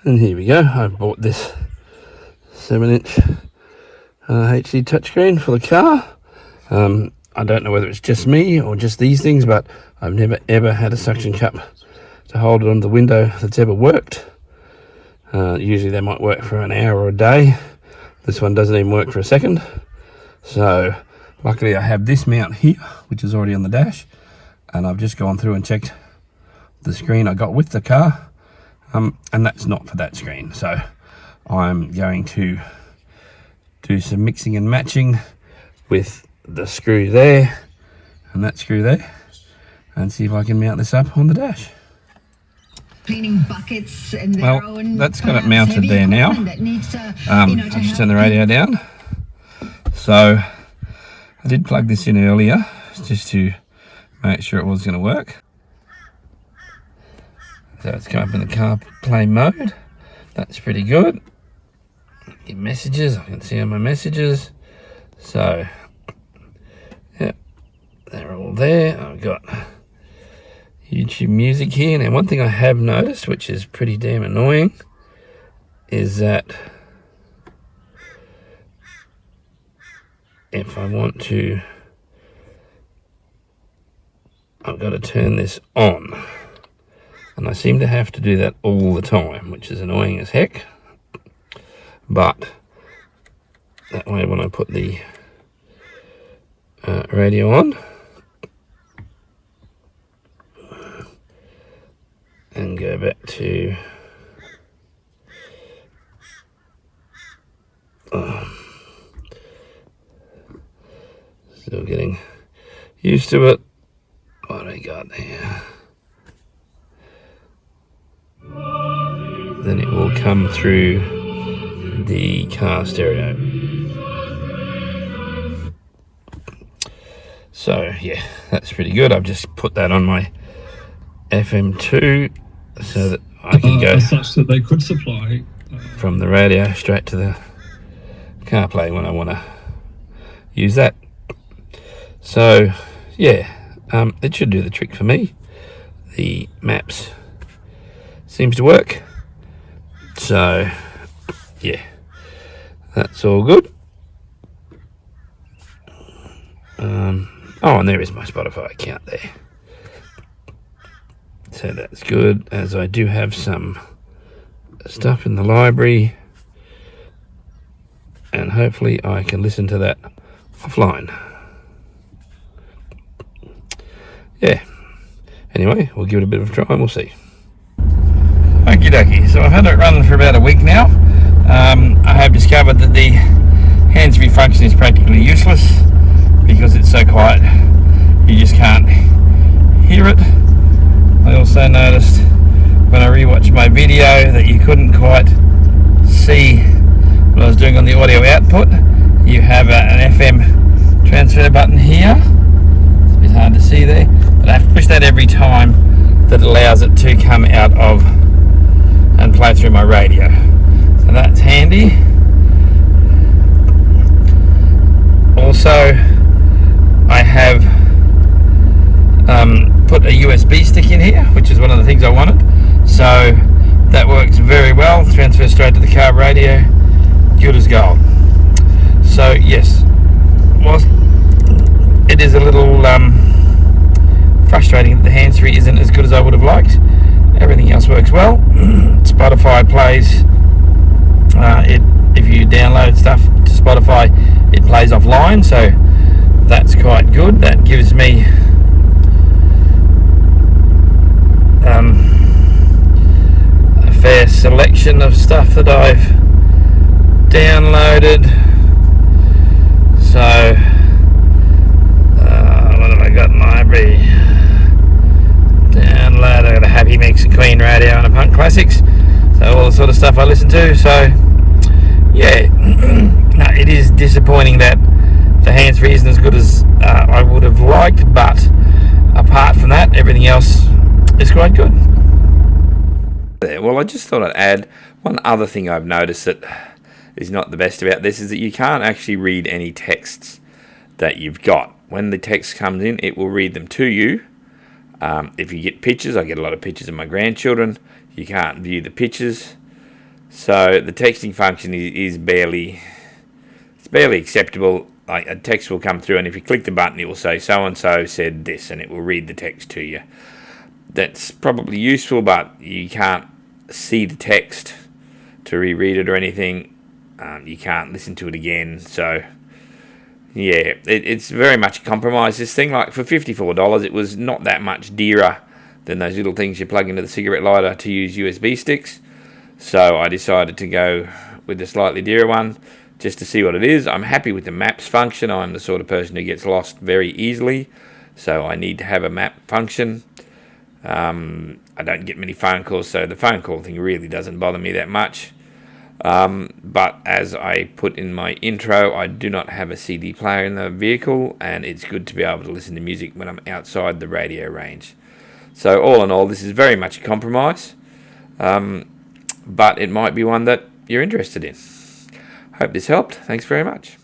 And here we go. I bought this 7-inch HD touchscreen for the car. I don't know whether it's just me or just these things, but I've never ever had a suction cup to hold it on the window that's ever worked. Usually they might work for an hour or a day. This one doesn't even work for a second. So luckily I have this mount here, which is already on the dash, and I've just gone through and checked the screen I got with the car, and that's not for that screen. So I'm going to do some mixing and matching with the screw there and that screw there, and see if I can mount this up on the dash. Cleaning buckets and well, that's got it mounted there now. I'll just turn the radio down. So I did plug this in earlier just to make sure it was going to work. So it's come up in the CarPlay mode. That's pretty good. Get messages. I can see all my messages. So yeah, they're all there. I've got YouTube music here. Now, one thing I have noticed, which is pretty damn annoying, is that if I want to, I've got to turn this on, and I seem to have to do that all the time, which is annoying as heck. But that way, when I put the radio on and go back to still getting used to it. What do I got here? Then it will come through the car stereo. So yeah, that's pretty good. I've just put that on my FM2 so that I can go such that they could supply from the radio straight to the CarPlay when I want to use that. So yeah, it should do the trick for me. The maps seems to work. So yeah, that's all good. Oh, and there is my Spotify account there. So that's good, as I do have some stuff in the library, and hopefully I can listen to that offline. Yeah. Anyway, we'll give it a bit of a try and we'll see. Okie dokie, so I've had it running for about a week now. I have discovered that the hands-free function is practically useless because it's so quiet, you just can't hear it. I also noticed when I rewatched my video that you couldn't quite see what I was doing on the audio output. You have an FM transfer button here. It's a bit hard to see there, but I have to push that every time that allows it to come out of and play through my radio. So that's handy. Also, I have put a USB stick in here, which is one of the things I wanted. So that works very well. Transfers straight to the car radio. Good as gold. So yes, whilst it is a little frustrating that the hands-free isn't as good as I would have liked, everything else works well. Spotify plays if you download stuff to Spotify, it plays offline, so that's quite good. That gives me a fair selection of stuff that I've downloaded. So what have I got in library? Download, I got a Happy Mix, a Queen radio and a Punk Classics, so all the sort of stuff I listen to. So yeah, no, it is disappointing that the hands-free isn't as good as I would have liked, but apart from that, everything else is quite good. Well, I just thought I'd add one other thing I've noticed that is not the best about this, is that you can't actually read any texts that you've got. When the text comes in, it will read them to you. If you get pictures, I get a lot of pictures of my grandchildren. You can't view the pictures So the texting function is barely acceptable. Like, a text will come through, and if you click the button, it will say so and so said this, and it will read the text to you. That's probably useful, but you can't see the text to reread it or anything. You can't listen to it again. So yeah, it's very much a compromise, this thing. Like, for $54, it was not that much dearer than those little things you plug into the cigarette lighter to use USB sticks. So I decided to go with the slightly dearer one just to see what it is. I'm happy with the maps function. I'm the sort of person who gets lost very easily, so I need to have a map function. I don't get many phone calls, so the phone call thing really doesn't bother me that much. But as I put in my intro, I do not have a CD player in the vehicle, and it's good to be able to listen to music when I'm outside the radio range. So all in all, this is very much a compromise, but it might be one that you're interested in. Hope this helped. Thanks very much.